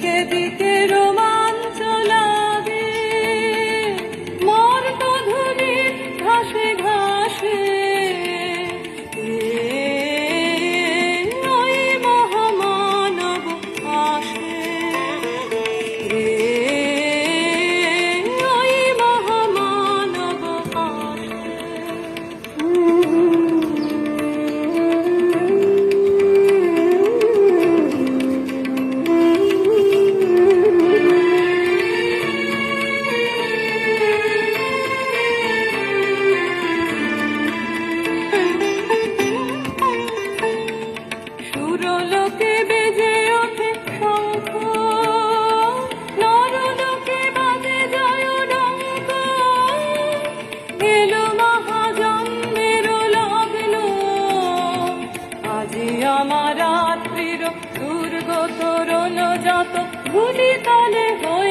দিকে দিকে রোমাঞ্চ লাগে, মর্তধ্বনি ঘাসে ঘাসে। ওই মহামানব আসে, ওই মহামানব আসে। সুরলোকে বেজে ওঠে শঙ্খ, নরলোকে বাজে জয় ডঙ্ক। এলো মহাজন্মের লগ্ন, আজি আমার রাত্রির দুর্গত রোল যত ধুলি তলে হয়ে